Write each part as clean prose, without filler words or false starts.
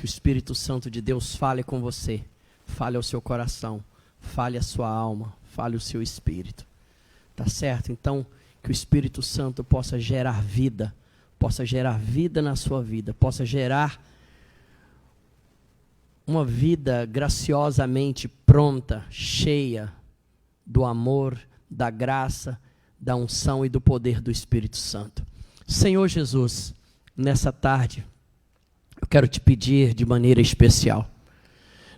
Que o Espírito Santo de Deus fale com você, fale ao seu coração, fale à sua alma, fale ao seu espírito. Tá certo? Então, que o Espírito Santo possa gerar vida na sua vida, possa gerar uma vida graciosamente pronta, cheia do amor, da graça, da unção e do poder do Espírito Santo. Senhor Jesus, nessa tarde, eu quero te pedir de maneira especial.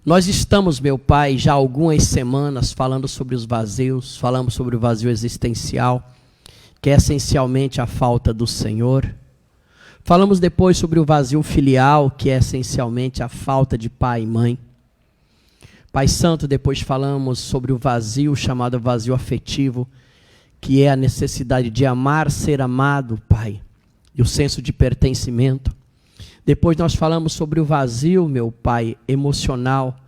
Nós estamos, meu Pai, já há algumas semanas falando sobre os vazios, falamos sobre o vazio existencial, que é essencialmente a falta do Senhor. Falamos depois sobre o vazio filial, que é essencialmente a falta de pai e mãe. Pai Santo, depois falamos sobre o vazio chamado vazio afetivo, que é a necessidade de amar, ser amado, Pai, e o senso de pertencimento. Depois nós falamos sobre o vazio, meu Pai, emocional,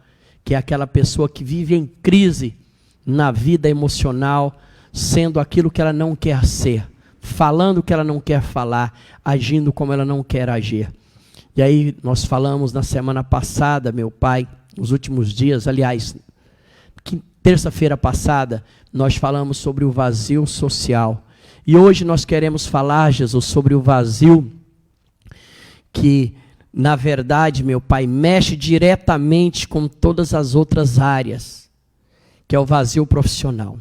que é aquela pessoa que vive em crise na vida emocional, sendo aquilo que ela não quer ser, falando o que ela não quer falar, agindo como ela não quer agir. E aí nós falamos na semana passada, meu Pai, nos últimos dias, aliás, terça-feira passada, nós falamos sobre o vazio social. E hoje nós queremos falar, Jesus, sobre o vazio que, na verdade, meu Pai, mexe diretamente com todas as outras áreas, que é o vazio profissional.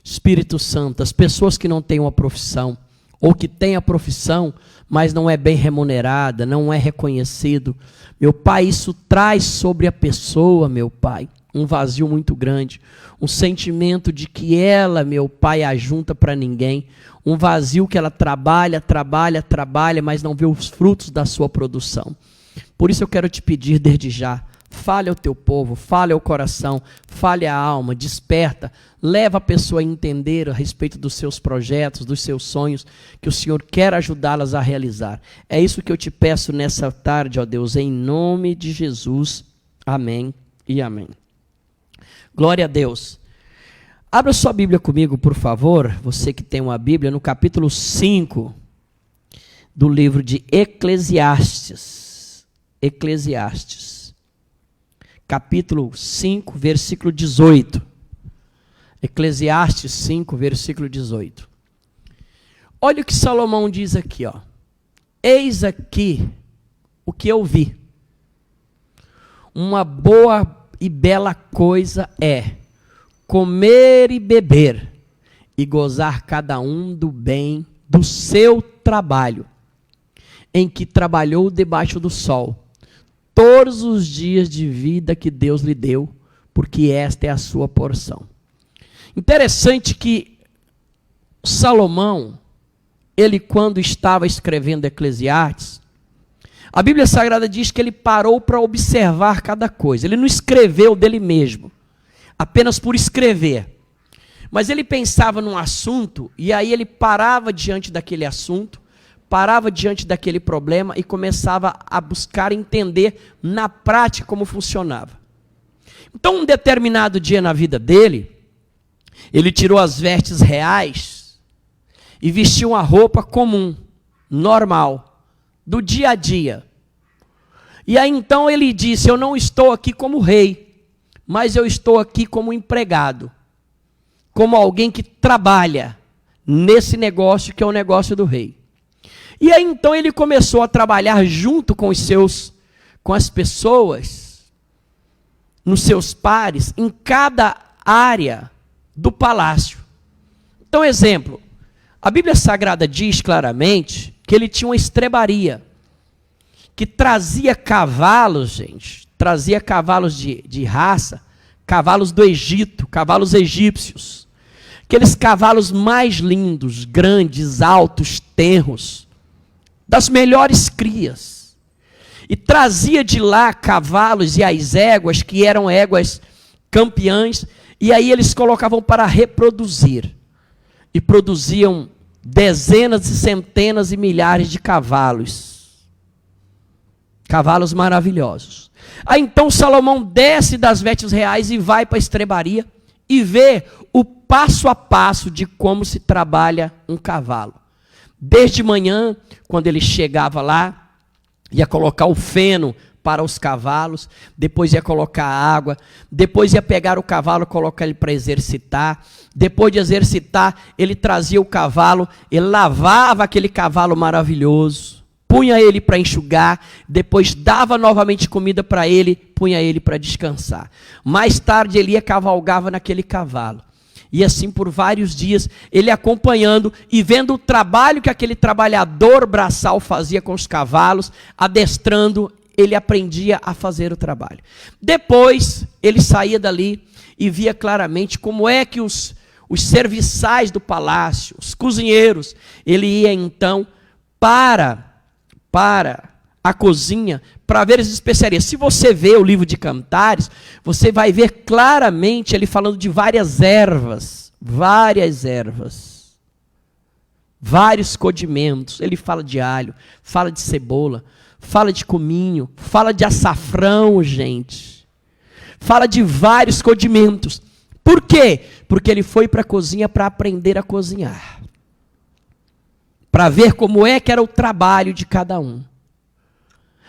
Espírito Santo, as pessoas que não têm uma profissão, ou que têm a profissão, mas não é bem remunerada, não é reconhecido, meu Pai, isso traz sobre a pessoa, meu Pai, um vazio muito grande, um sentimento de que ela, meu Pai, ajunta para ninguém, um vazio que ela trabalha, mas não vê os frutos da sua produção. Por isso eu quero te pedir desde já, fale ao teu povo, fale ao coração, fale à alma, desperta, leva a pessoa a entender a respeito dos seus projetos, dos seus sonhos, que o Senhor quer ajudá-las a realizar. É isso que eu te peço nessa tarde, ó Deus, em nome de Jesus. Amém e amém. Glória a Deus. Abra sua Bíblia comigo, por favor, você que tem uma Bíblia, no capítulo 5 do livro de Eclesiastes. Eclesiastes. Capítulo 5, versículo 18. Eclesiastes 5, versículo 18. Olha o que Salomão diz aqui, ó. Eis aqui o que eu vi. Uma boa e bela coisa é comer e beber e gozar cada um do bem do seu trabalho, em que trabalhou debaixo do sol, todos os dias de vida que Deus lhe deu, porque esta é a sua porção. Interessante que Salomão, ele quando estava escrevendo Eclesiastes, a Bíblia Sagrada diz que ele parou para observar cada coisa. Ele não escreveu dele mesmo, apenas por escrever. Mas ele pensava num assunto, e aí ele parava diante daquele assunto, parava diante daquele problema e começava a buscar entender na prática como funcionava. Então, um determinado dia na vida dele, ele tirou as vestes reais e vestiu uma roupa comum, normal, do dia a dia. E aí então ele disse, eu não estou aqui como rei, mas eu estou aqui como empregado, como alguém que trabalha nesse negócio que é o negócio do rei. E aí então ele começou a trabalhar junto com as pessoas, nos seus pares, em cada área do palácio. Então, exemplo, a Bíblia Sagrada diz claramente que ele tinha uma estrebaria, que trazia cavalos, gente, trazia cavalos de raça, cavalos do Egito, cavalos egípcios, aqueles cavalos mais lindos, grandes, altos, tenros, das melhores crias, e trazia de lá cavalos e as éguas, que eram éguas campeãs, e aí eles colocavam para reproduzir, e produziam dezenas e centenas e milhares de cavalos maravilhosos. Aí então Salomão desce das vestes reais e vai para a estrebaria e vê o passo a passo de como se trabalha um cavalo. Desde manhã, quando ele chegava lá, ia colocar o feno para os cavalos, depois ia colocar água, depois ia pegar o cavalo e colocar ele para exercitar, depois de exercitar, ele trazia o cavalo, ele lavava aquele cavalo maravilhoso, punha ele para enxugar, depois dava novamente comida para ele, punha ele para descansar. Mais tarde ele ia cavalgava naquele cavalo. E assim por vários dias, ele acompanhando e vendo o trabalho que aquele trabalhador braçal fazia com os cavalos, adestrando, ele aprendia a fazer o trabalho. Depois, ele saía dali e via claramente como é que os serviçais do palácio, os cozinheiros, ele ia então para a cozinha para ver as especiarias. Se você vê o livro de Cantares, você vai ver claramente ele falando de várias ervas, vários condimentos. Ele fala de alho, fala de cebola, fala de cominho, fala de açafrão, gente. Fala de vários condimentos. Por quê? Porque ele foi para a cozinha para aprender a cozinhar. Para ver como é que era o trabalho de cada um.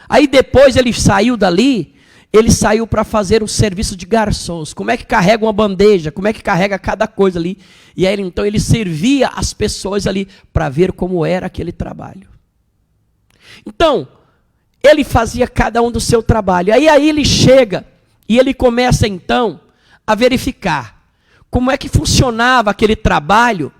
Aí depois ele saiu dali, ele saiu para fazer o serviço de garçons. Como é que carrega uma bandeja, como é que carrega cada coisa ali. E aí então ele servia as pessoas ali para ver como era aquele trabalho. Então, ele fazia cada um do seu trabalho. Aí ele chega e ele começa então a verificar como é que funcionava aquele trabalho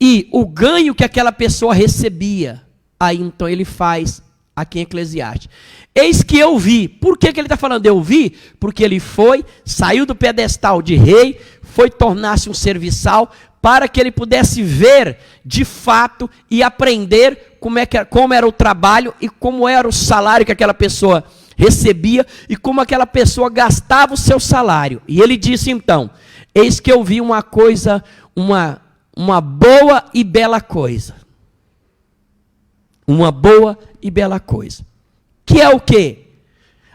e o ganho que aquela pessoa recebia. Aí então ele faz aqui em Eclesiastes. Eis que eu vi. Por que ele está falando eu vi? Porque ele saiu do pedestal de rei, foi tornar-se um serviçal, para que ele pudesse ver de fato e aprender como era o trabalho e como era o salário que aquela pessoa recebia e como aquela pessoa gastava o seu salário. E ele disse então, eis que eu vi uma coisa, uma boa e bela coisa. Uma boa e bela coisa. Que é o quê?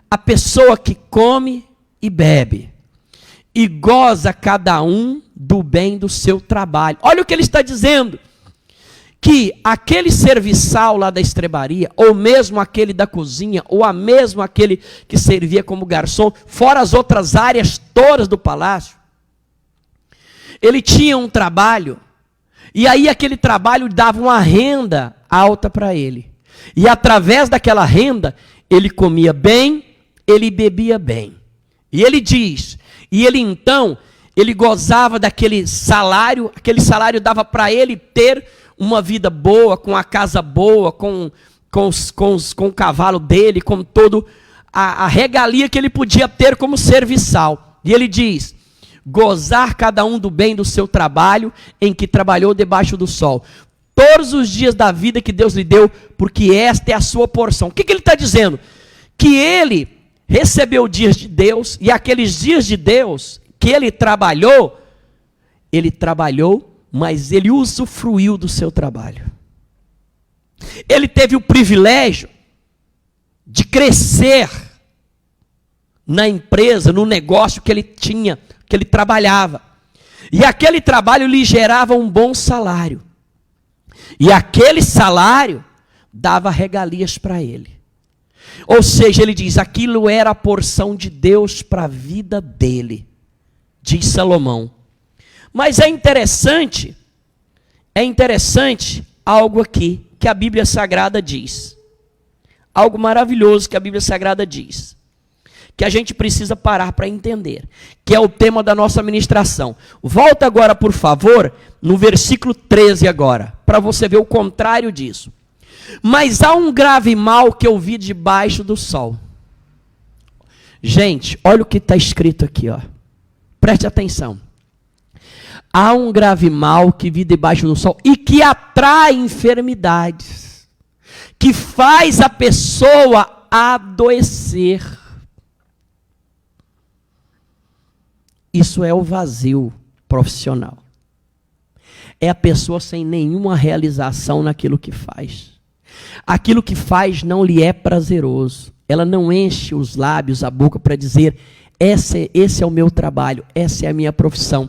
A pessoa que come e bebe. E goza cada um do bem do seu trabalho. Olha o que ele está dizendo. Que aquele serviçal lá da estrebaria, ou mesmo aquele da cozinha, ou mesmo aquele que servia como garçom, fora as outras áreas todas do palácio, ele tinha um trabalho, e aí aquele trabalho dava uma renda alta para ele. E através daquela renda, ele comia bem, ele bebia bem. E ele diz, e ele então, ele gozava daquele salário, aquele salário dava para ele ter uma vida boa, com a casa boa, com o cavalo dele, com toda a regalia que ele podia ter como serviçal. E ele diz, gozar cada um do bem do seu trabalho, em que trabalhou debaixo do sol. Todos os dias da vida que Deus lhe deu, porque esta é a sua porção. O que ele está dizendo? Que ele recebeu dias de Deus, e aqueles dias de Deus que ele trabalhou, mas ele usufruiu do seu trabalho. Ele teve o privilégio de crescer na empresa, no negócio que ele tinha, que ele trabalhava. E aquele trabalho lhe gerava um bom salário. E aquele salário dava regalias para ele. Ou seja, ele diz, aquilo era a porção de Deus para a vida dele, diz Salomão. Mas é interessante algo aqui que a Bíblia Sagrada diz. Algo maravilhoso que a Bíblia Sagrada diz. Que a gente precisa parar para entender. Que é o tema da nossa ministração. Volta agora, por favor, no versículo 13 agora. Para você ver o contrário disso. Mas há um grave mal que eu vi debaixo do sol. Gente, olha o que está escrito aqui, ó. Preste atenção. Há um grave mal que vi debaixo do sol e que atrai enfermidades, que faz a pessoa adoecer. Isso é o vazio profissional. É a pessoa sem nenhuma realização naquilo que faz. Aquilo que faz não lhe é prazeroso. Ela não enche os lábios, a boca para dizer, esse é o meu trabalho, essa é a minha profissão.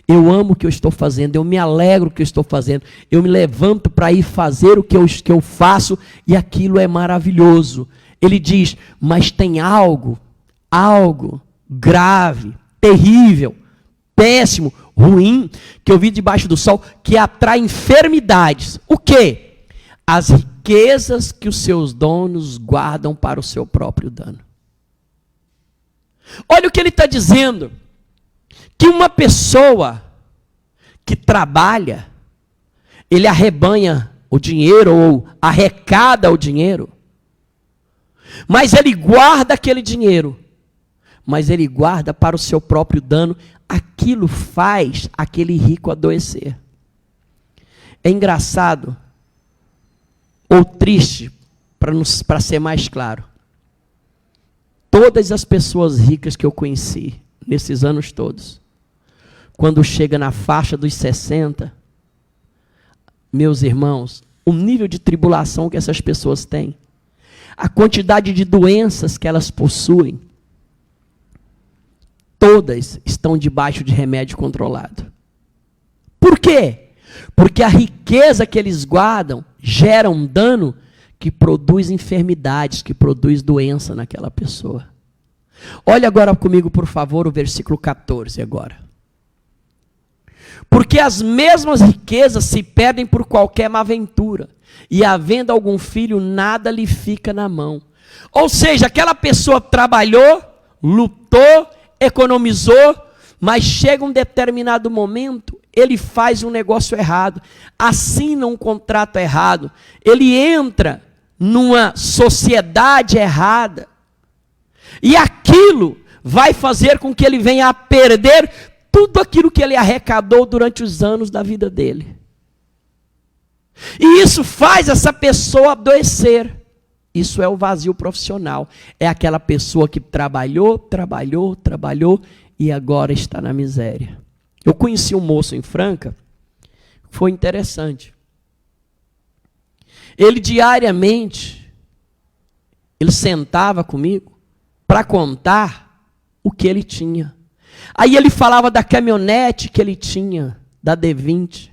Eu amo o que eu estou fazendo, eu me alegro com o que eu estou fazendo, eu me levanto para ir fazer o que eu faço e aquilo é maravilhoso. Ele diz, mas tem algo grave, terrível, péssimo, ruim, que eu vi debaixo do sol, que atrai enfermidades. O quê? As riquezas que os seus donos guardam para o seu próprio dano. Olha o que ele está dizendo. Que uma pessoa que trabalha, ele arrebanha o dinheiro ou arrecada o dinheiro, mas ele guarda aquele dinheiro, mas ele guarda para o seu próprio dano, aquilo faz aquele rico adoecer. É engraçado, ou triste, para ser mais claro, todas as pessoas ricas que eu conheci, nesses anos todos, quando chega na faixa dos 60, meus irmãos, o nível de tribulação que essas pessoas têm, a quantidade de doenças que elas possuem, todas estão debaixo de remédio controlado. Por quê? Porque a riqueza que eles guardam gera um dano que produz enfermidades, que produz doença naquela pessoa. Olha agora comigo, por favor, o versículo 14 agora. Porque as mesmas riquezas se perdem por qualquer má ventura, e havendo algum filho, nada lhe fica na mão. Ou seja, aquela pessoa trabalhou, lutou, economizou, mas chega um determinado momento, ele faz um negócio errado, assina um contrato errado, ele entra numa sociedade errada, e aquilo vai fazer com que ele venha a perder tudo aquilo que ele arrecadou durante os anos da vida dele. E isso faz essa pessoa adoecer. Isso é o vazio profissional. É aquela pessoa que trabalhou e agora está na miséria. Eu conheci um moço em Franca, foi interessante. Ele diariamente, ele sentava comigo para contar o que ele tinha. Aí ele falava da caminhonete que ele tinha, da D20.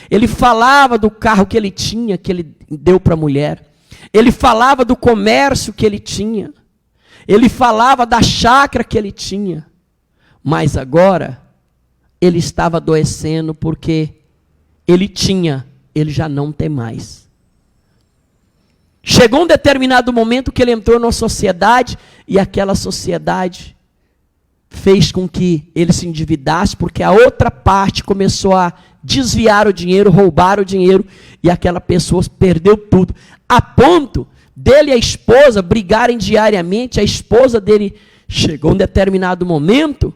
Ele falava do carro que ele tinha, que ele deu para a mulher. Ele falava do comércio que ele tinha. Ele falava da chácara que ele tinha. Mas agora, ele estava adoecendo porque ele tinha, ele já não tem mais. Chegou um determinado momento que ele entrou numa sociedade e aquela sociedade fez com que ele se endividasse, porque a outra parte começou a desviar o dinheiro, roubar o dinheiro, e aquela pessoa perdeu tudo, a ponto dele e a esposa brigarem diariamente. A esposa dele chegou um determinado momento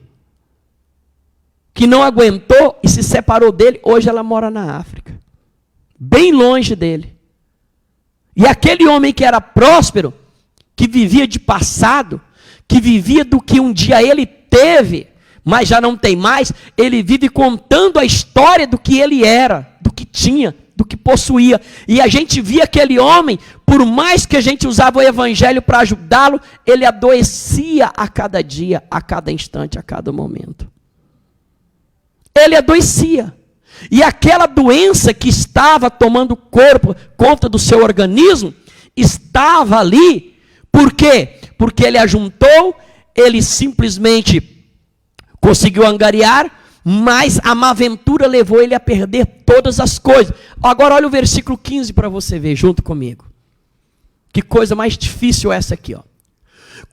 que não aguentou e se separou dele. Hoje ela mora na África, bem longe dele. E aquele homem que era próspero, que vivia de passado, que vivia do que um dia ele teve, mas já não tem mais, ele vive contando a história do que ele era, do que tinha, do que possuía. E a gente via aquele homem, por mais que a gente usava o evangelho para ajudá-lo, ele adoecia a cada dia, a cada instante, a cada momento. Ele adoecia. E aquela doença que estava tomando conta do seu organismo, estava ali. Por quê? Porque ele ajuntou, ele simplesmente conseguiu angariar, mas a má ventura levou ele a perder todas as coisas. Agora olha o versículo 15 para você ver junto comigo. Que coisa mais difícil essa aqui, ó.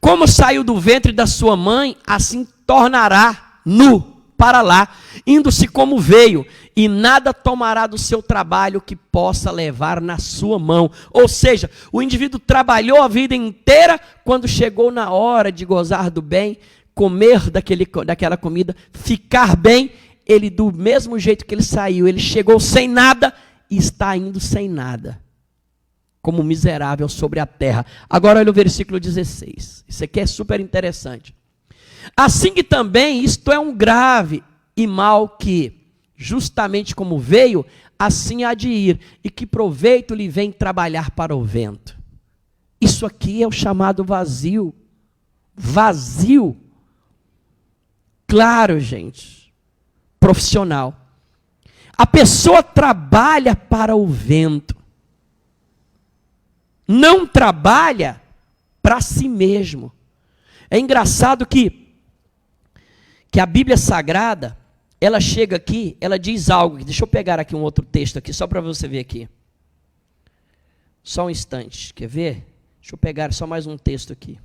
Como saiu do ventre da sua mãe, assim tornará nu para lá, indo-se como veio, e nada tomará do seu trabalho que possa levar na sua mão. Ou seja, o indivíduo trabalhou a vida inteira, quando chegou na hora de gozar do bem, comer daquela comida, ficar bem, ele do mesmo jeito que ele saiu, ele chegou sem nada e está indo sem nada, como miserável sobre a terra. Agora olha o versículo 16, isso aqui é super interessante. Assim que também isto é um grave e mal que, justamente como veio, assim há de ir, e que proveito lhe vem trabalhar para o vento. Isso aqui é o chamado vazio. Vazio. Claro, gente. profissional. A pessoa trabalha para o vento. Não trabalha para si mesmo. É engraçado que a Bíblia Sagrada, ela chega aqui, ela diz algo. Deixa eu pegar aqui um outro texto aqui, só para você ver aqui. Só um instante, quer ver? Deixa eu pegar só mais um texto aqui.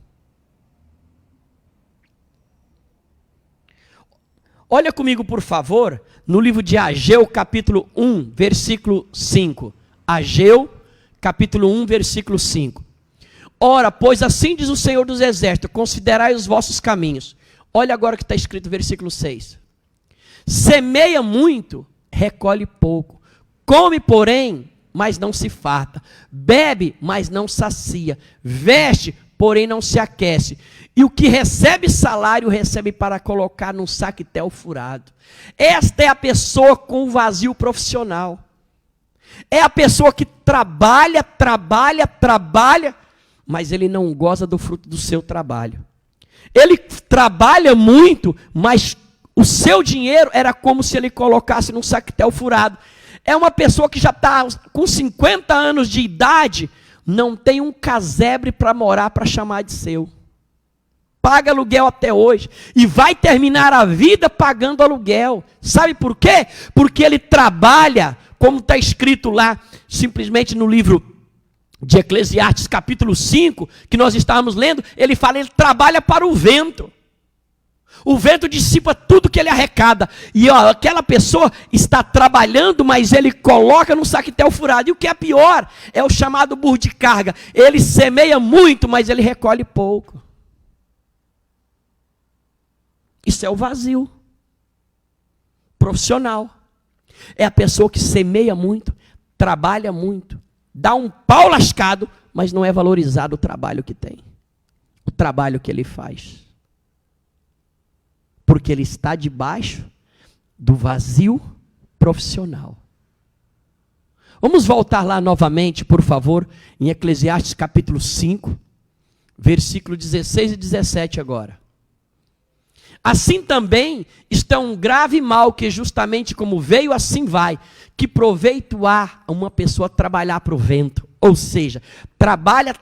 Olha comigo, por favor, no livro de Ageu, capítulo 1, versículo 5. Ageu, capítulo 1, versículo 5. Ora, pois assim diz o Senhor dos Exércitos, considerai os vossos caminhos. Olha agora o que está escrito no versículo 6. Semeia muito, recolhe pouco. Come, porém, mas não se farta. Bebe, mas não sacia. Veste, porém não se aquece. E o que recebe salário, recebe para colocar num saquetel furado. Esta é a pessoa com o vazio profissional. É a pessoa que trabalha, mas ele não goza do fruto do seu trabalho. Ele trabalha muito, mas o seu dinheiro era como se ele colocasse num saquetel furado. É uma pessoa que já está com 50 anos de idade, não tem um casebre para morar, para chamar de seu. Paga aluguel até hoje e vai terminar a vida pagando aluguel. Sabe por quê? Porque ele trabalha, como está escrito lá, simplesmente no livro de Eclesiastes, capítulo 5, que nós estávamos lendo, ele fala, ele trabalha para o vento. O vento dissipa tudo que ele arrecada. E ó, aquela pessoa está trabalhando, mas ele coloca no saquetel furado. E o que é pior, é o chamado burro de carga. Ele semeia muito, mas ele recolhe pouco. Isso é o vazio profissional. É a pessoa que semeia muito, trabalha muito, dá um pau lascado, mas não é valorizado o trabalho que tem. O trabalho que ele faz. Porque ele está debaixo do vazio profissional. Vamos voltar lá novamente, por favor, em Eclesiastes capítulo 5, versículo 16 e 17 agora. Assim também está um grave mal que justamente como veio, assim vai. Que proveito há uma pessoa trabalhar para o vento? Ou seja, trabalha,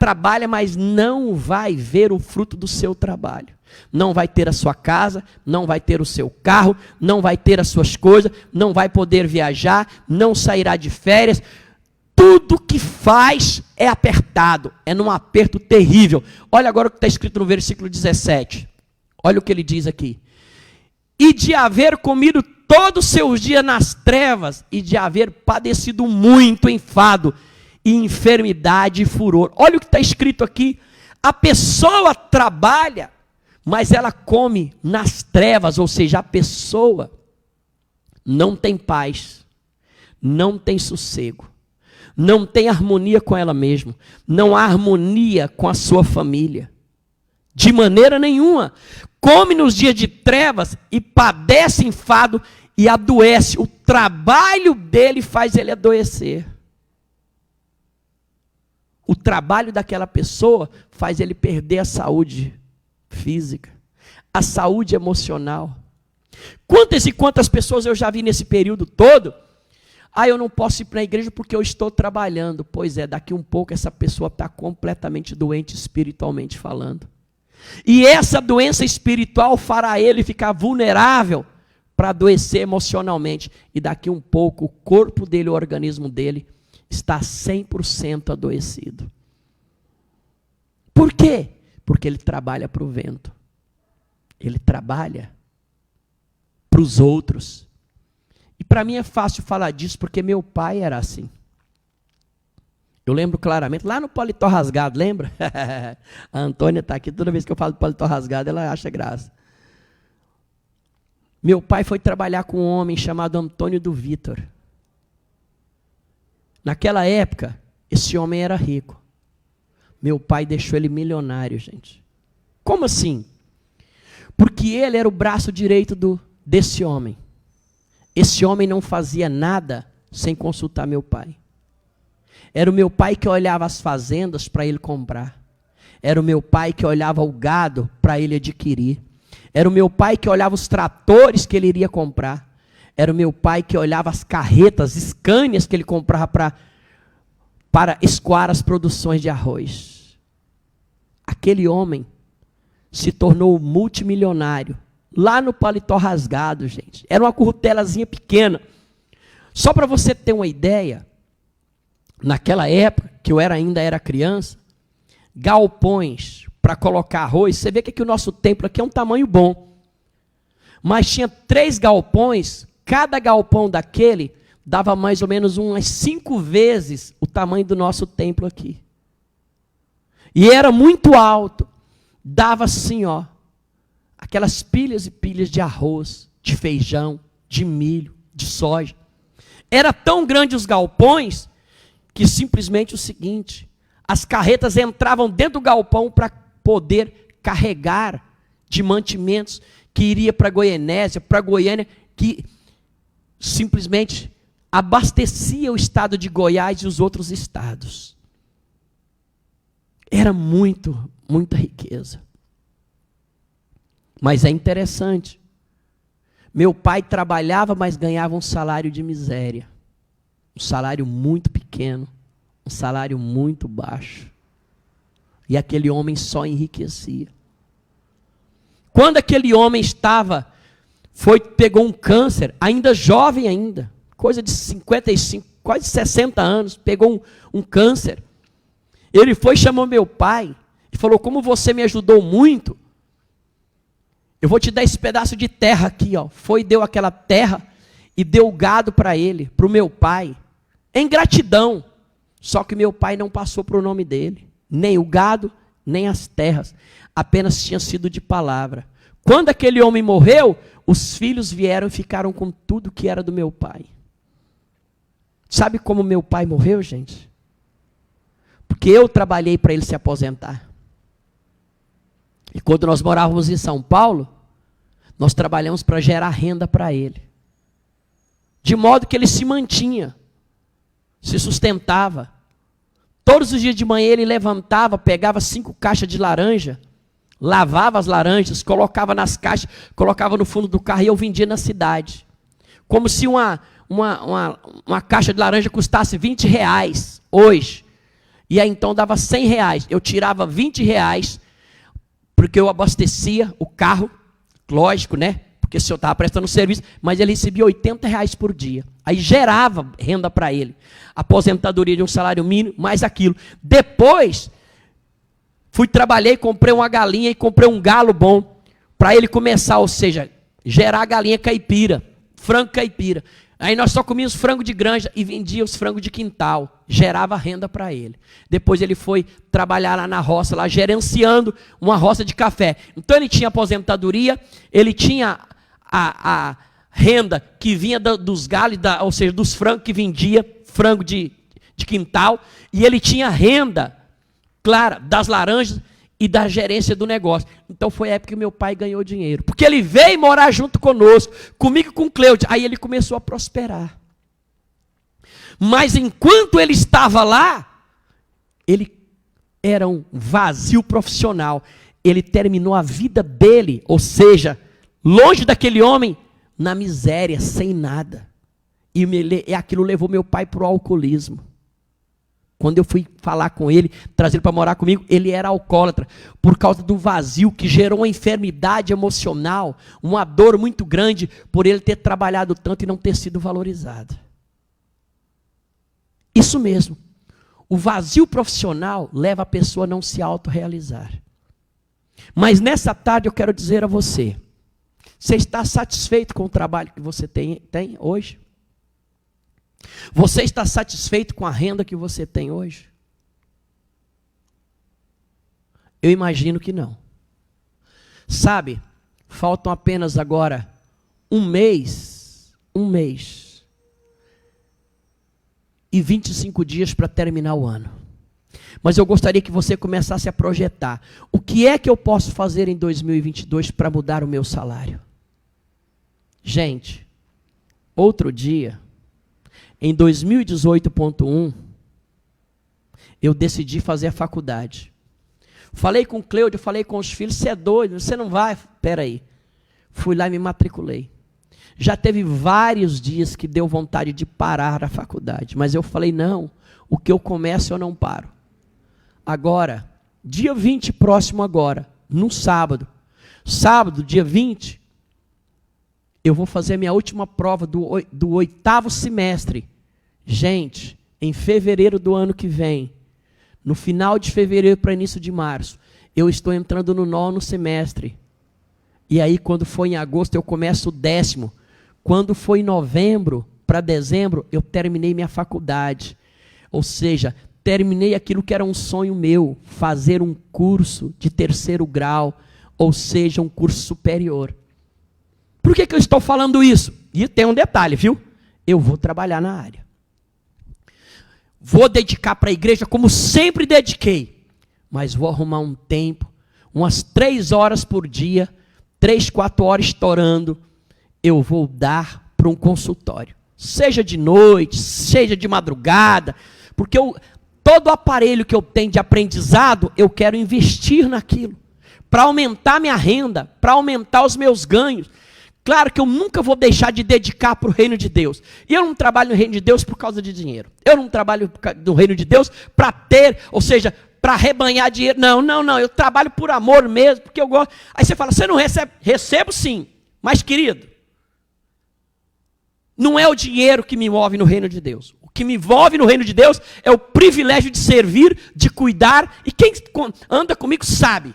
mas não vai ver o fruto do seu trabalho. Não vai ter a sua casa, não vai ter o seu carro, não vai ter as suas coisas, não vai poder viajar, não sairá de férias. Tudo que faz é apertado, é num aperto terrível. Olha agora o que está escrito no versículo 17. Olha o que ele diz aqui. E de haver comido todos os seus dias nas trevas, e de haver padecido muito enfado, e enfermidade e furor. Olha o que está escrito aqui. A pessoa trabalha, mas ela come nas trevas, ou seja, a pessoa não tem paz, não tem sossego, não tem harmonia com ela mesma, não há harmonia com a sua família. De maneira nenhuma. Come nos dias de trevas e padece enfado e adoece. O trabalho dele faz ele adoecer. O trabalho daquela pessoa faz ele perder a saúde física, a saúde emocional. Quantas e quantas pessoas eu já vi nesse período todo? Eu não posso ir para a igreja porque eu estou trabalhando. Pois é, daqui um pouco essa pessoa está completamente doente espiritualmente falando. E essa doença espiritual fará ele ficar vulnerável para adoecer emocionalmente. E daqui um pouco o corpo dele, o organismo dele, está 100% adoecido. Por quê? Porque ele trabalha para o vento. Ele trabalha para os outros. E para mim é fácil falar disso porque meu pai era assim. Eu lembro claramente, lá no Paletó Rasgado, lembra? A Antônia está aqui, toda vez que eu falo do Paletó Rasgado, ela acha graça. Meu pai foi trabalhar com um homem chamado Antônio do Vitor. Naquela época, esse homem era rico. Meu pai deixou ele milionário, gente. Como assim? Porque ele era o braço direito desse homem. Esse homem não fazia nada sem consultar meu pai. Era o meu pai que olhava as fazendas para ele comprar. Era o meu pai que olhava o gado para ele adquirir. Era o meu pai que olhava os tratores que ele iria comprar. Era o meu pai que olhava as carretas, Scanias que ele comprava para escoar as produções de arroz. Aquele homem se tornou multimilionário, lá no Paletó Rasgado, gente. Era uma currutelazinha pequena. Só para você ter uma ideia, naquela época, que eu ainda era criança, galpões para colocar arroz, você vê que aqui o nosso templo aqui é um tamanho bom. Mas tinha 3 galpões, cada galpão daquele dava mais ou menos umas 5 vezes o tamanho do nosso templo aqui. E era muito alto. Dava assim, ó, aquelas pilhas e pilhas de arroz, de feijão, de milho, de soja. Era tão grande os galpões que simplesmente o seguinte, as carretas entravam dentro do galpão para poder carregar de mantimentos que iria para Goianésia, para Goiânia, que simplesmente abastecia o estado de Goiás e os outros estados. Era muita riqueza. Mas é interessante. Meu pai trabalhava, mas ganhava um salário de miséria. Um salário muito pequeno. Um salário muito baixo. E aquele homem só enriquecia. Quando aquele homem pegou um câncer, ainda jovem ainda, coisa de 55, quase 60 anos, pegou um câncer. Ele foi e chamou meu pai e falou: como você me ajudou muito, eu vou te dar esse pedaço de terra aqui, ó. Foi e deu aquela terra e deu gado para ele, para o meu pai, em gratidão. Só que meu pai não passou para o nome dele, nem o gado, nem as terras, apenas tinha sido de palavra. Quando aquele homem morreu, os filhos vieram e ficaram com tudo que era do meu pai. Sabe como meu pai morreu, gente? Porque eu trabalhei para ele se aposentar. E quando nós morávamos em São Paulo, nós trabalhamos para gerar renda para ele. De modo que ele se mantinha, se sustentava. Todos os dias de manhã ele levantava, pegava 5 caixas de laranja, lavava as laranjas, colocava nas caixas, colocava no fundo do carro e eu vendia na cidade. Como se uma caixa de laranja custasse R$20 hoje. E aí então dava R$100. Eu tirava R$20, porque eu abastecia o carro, lógico, né? Porque se eu estava prestando serviço, mas ele recebia R$80 por dia. Aí gerava renda para ele. Aposentadoria de um salário mínimo, mais aquilo. Depois, trabalhei, comprei uma galinha e comprei um galo bom, para ele começar, ou seja, gerar galinha caipira, frango caipira. Aí nós só comíamos frango de granja e vendia os frangos de quintal, gerava renda para ele. Depois ele foi trabalhar lá na roça, lá gerenciando uma roça de café. Então ele tinha aposentadoria, ele tinha a renda que vinha dos galhos, ou seja, dos frangos que vendia, frango de quintal, e ele tinha renda, claro, das laranjas e da gerência do negócio. Então foi a época que meu pai ganhou dinheiro. Porque ele veio morar junto conosco, comigo e com o Cleude. Aí ele começou a prosperar. Mas enquanto ele estava lá, ele era um vazio profissional. Ele terminou a vida dele, ou seja, longe daquele homem, na miséria, sem nada. E aquilo levou meu pai para o alcoolismo. Quando eu fui falar com ele, trazer ele para morar comigo, ele era alcoólatra, por causa do vazio que gerou uma enfermidade emocional, uma dor muito grande, por ele ter trabalhado tanto e não ter sido valorizado. Isso mesmo, o vazio profissional leva a pessoa a não se autorrealizar. Mas nessa tarde eu quero dizer a você, você está satisfeito com o trabalho que você tem hoje? Você está satisfeito com a renda que você tem hoje? Eu imagino que não. Sabe, faltam apenas agora um mês e 25 dias para terminar o ano. Mas eu gostaria que você começasse a projetar. O que é que eu posso fazer em 2022 para mudar o meu salário? Gente, outro dia, em 2018.1, eu decidi fazer a faculdade. Falei com o Cleude, falei com os filhos, você é doido, você não vai? Espera aí. Fui lá e me matriculei. Já teve vários dias que deu vontade de parar a faculdade, mas eu falei, não, o que eu começo eu não paro. Agora, dia 20 próximo agora, no sábado, dia 20, eu vou fazer a minha última prova do 8º semestre. Gente, em fevereiro do ano que vem, no final de fevereiro para início de março, eu estou entrando no 9º semestre. E aí, quando for em agosto, eu começo o 10º. Quando for em novembro para dezembro, eu terminei minha faculdade. Ou seja, terminei aquilo que era um sonho meu, fazer um curso de 3º grau, ou seja, um curso superior. Por que eu estou falando isso? E tem um detalhe, viu? Eu vou trabalhar na área. Vou dedicar para a igreja como sempre dediquei, mas vou arrumar um tempo, umas 3 horas por dia, 3, 4 horas estourando, eu vou dar para um consultório. Seja de noite, seja de madrugada, porque todo o aparelho que eu tenho de aprendizado, eu quero investir naquilo, para aumentar minha renda, para aumentar os meus ganhos. Claro que eu nunca vou deixar de dedicar para o reino de Deus. E eu não trabalho no reino de Deus por causa de dinheiro. Eu não trabalho no reino de Deus para ter, ou seja, para rebanhar dinheiro. Não. Eu trabalho por amor mesmo, porque eu gosto. Aí você fala, você não recebe? Recebo sim. Mas, querido, não é o dinheiro que me move no reino de Deus. O que me move no reino de Deus é o privilégio de servir, de cuidar. E quem anda comigo sabe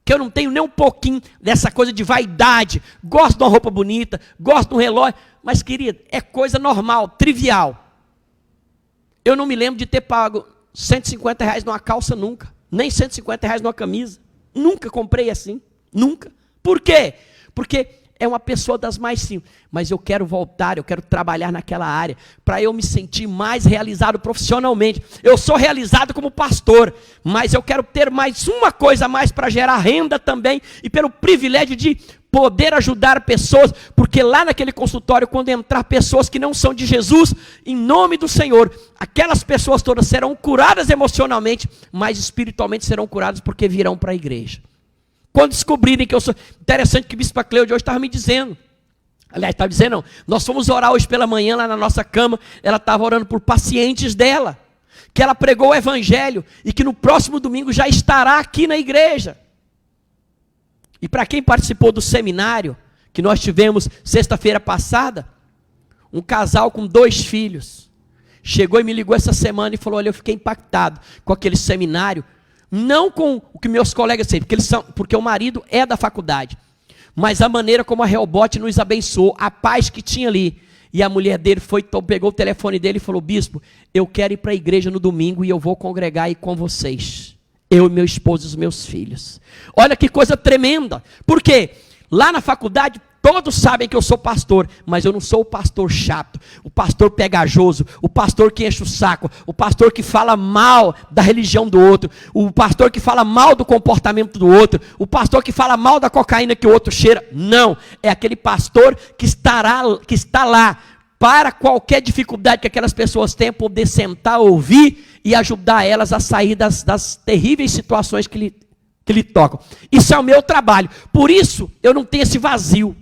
que eu não tenho nem um pouquinho dessa coisa de vaidade. Gosto de uma roupa bonita, gosto de um relógio. Mas, querido, é coisa normal, trivial. Eu não me lembro de ter pago R$150 numa calça nunca. Nem R$150 numa camisa. Nunca comprei assim. Nunca. Por quê? Porque é uma pessoa das mais simples. Mas eu quero voltar, eu quero trabalhar naquela área, para eu me sentir mais realizado profissionalmente. Eu sou realizado como pastor, mas eu quero ter mais uma coisa a mais para gerar renda também, e pelo privilégio de poder ajudar pessoas, porque lá naquele consultório, quando entrar pessoas que não são de Jesus, em nome do Senhor, aquelas pessoas todas serão curadas emocionalmente, mas espiritualmente serão curadas porque virão para a igreja. Quando descobrirem que eu sou... Interessante que o Bispo Cleude hoje estava me dizendo. Aliás, estava dizendo não. Nós fomos orar hoje pela manhã lá na nossa cama. Ela estava orando por pacientes dela. Que ela pregou o evangelho. E que no próximo domingo já estará aqui na igreja. E para quem participou do seminário, que nós tivemos sexta-feira passada, um casal com 2 filhos. Chegou e me ligou essa semana e falou, olha, eu fiquei impactado com aquele seminário. Não com o que meus colegas sei, porque o marido é da faculdade, mas a maneira como a Rehoboth nos abençoou, a paz que tinha ali. E a mulher dele pegou o telefone dele e falou, bispo, eu quero ir para a igreja no domingo e eu vou congregar aí com vocês. Eu e meu esposo e os meus filhos. Olha que coisa tremenda. Por quê? Lá na faculdade, todos sabem que eu sou pastor, mas eu não sou o pastor chato, o pastor pegajoso, o pastor que enche o saco, o pastor que fala mal da religião do outro, o pastor que fala mal do comportamento do outro, o pastor que fala mal da cocaína que o outro cheira. Não, é aquele pastor que está lá para qualquer dificuldade que aquelas pessoas tenham, poder sentar, ouvir e ajudar elas a sair das terríveis situações que lhe tocam. Isso é o meu trabalho. Por isso eu não tenho esse vazio.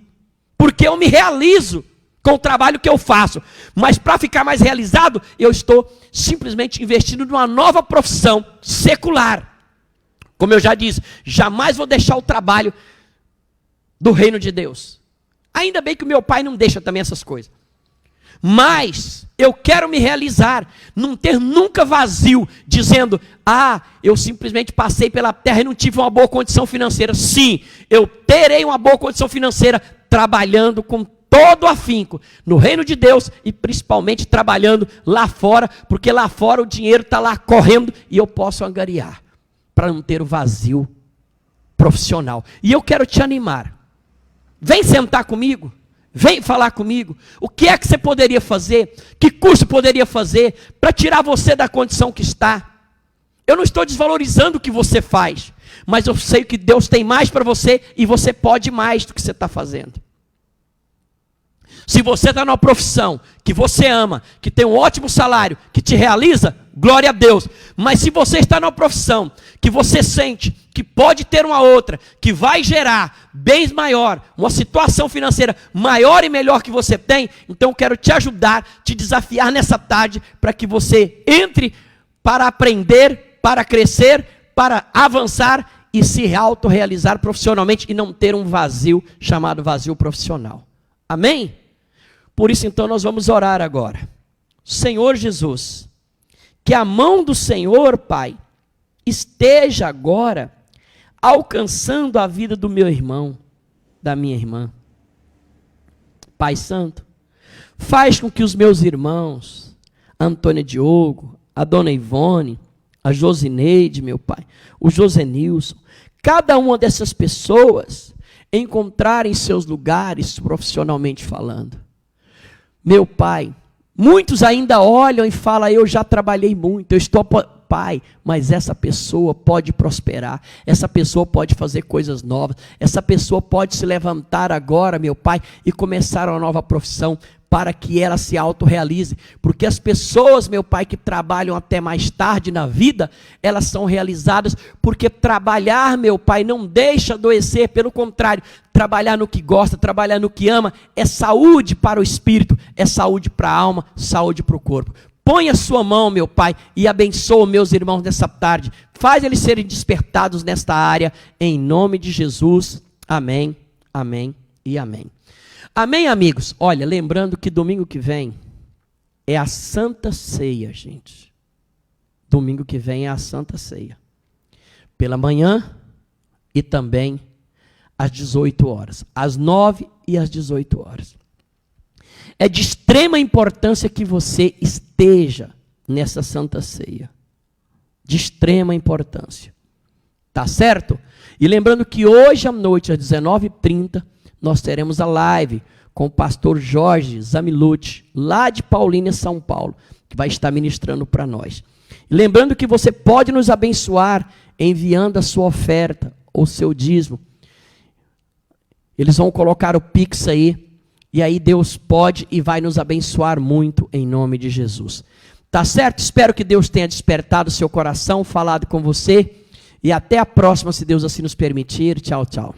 Porque eu me realizo com o trabalho que eu faço. Mas para ficar mais realizado, eu estou simplesmente investindo numa nova profissão secular. Como eu já disse, jamais vou deixar o trabalho do reino de Deus. Ainda bem que o meu pai não deixa também essas coisas. Mas eu quero me realizar, não ter nunca vazio, dizendo, eu simplesmente passei pela terra e não tive uma boa condição financeira. Sim, eu terei uma boa condição financeira, trabalhando com todo afinco no reino de Deus e principalmente trabalhando lá fora, porque lá fora o dinheiro está lá correndo e eu posso angariar, para não ter o vazio profissional. E eu quero te animar, vem sentar comigo, vem falar comigo, o que é que você poderia fazer, que curso poderia fazer, para tirar você da condição que está. Eu não estou desvalorizando o que você faz, mas eu sei que Deus tem mais para você e você pode mais do que você está fazendo. Se você está numa profissão que você ama, que tem um ótimo salário, que te realiza, glória a Deus. Mas se você está numa profissão que você sente que pode ter uma outra, que vai gerar bens maior, uma situação financeira maior e melhor que você tem, então eu quero te ajudar, te desafiar nessa tarde, para que você entre para aprender, para crescer, para avançar e se autorrealizar profissionalmente e não ter um vazio chamado vazio profissional. Amém? Por isso então nós vamos orar agora. Senhor Jesus, que a mão do Senhor, Pai, esteja agora alcançando a vida do meu irmão, da minha irmã. Pai Santo, faz com que os meus irmãos, a Antônia Diogo, a Dona Ivone, a Josineide, meu Pai, o Josenilson, cada uma dessas pessoas encontrarem seus lugares profissionalmente falando. Meu Pai, muitos ainda olham e falam, eu já trabalhei muito, eu estou... Pai, mas essa pessoa pode prosperar, essa pessoa pode fazer coisas novas, essa pessoa pode se levantar agora, meu Pai, e começar uma nova profissão, para que ela se autorrealize, porque as pessoas, meu Pai, que trabalham até mais tarde na vida, elas são realizadas, porque trabalhar, meu Pai, não deixa adoecer, pelo contrário, trabalhar no que gosta, trabalhar no que ama, é saúde para o espírito, é saúde para a alma, saúde para o corpo. Põe a sua mão, meu Pai, e abençoa meus irmãos nessa tarde. Faz eles serem despertados nesta área, em nome de Jesus. Amém, amém e amém. Amém, amigos? Olha, lembrando que domingo que vem é a Santa Ceia, gente. Domingo que vem é a Santa Ceia. Pela manhã e também às 18 horas. Às 9 e às 18 horas. É de extrema importância que você esteja nessa Santa Ceia. De extrema importância. Tá certo? E lembrando que hoje à noite, às 19h30, nós teremos a live com o pastor Jorge Zamilucci, lá de Paulínia, São Paulo, que vai estar ministrando para nós. E lembrando que você pode nos abençoar enviando a sua oferta ou seu dízimo. Eles vão colocar o Pix aí, e aí Deus pode e vai nos abençoar muito em nome de Jesus. Tá certo? Espero que Deus tenha despertado o seu coração, falado com você, e até a próxima, se Deus assim nos permitir. Tchau, tchau.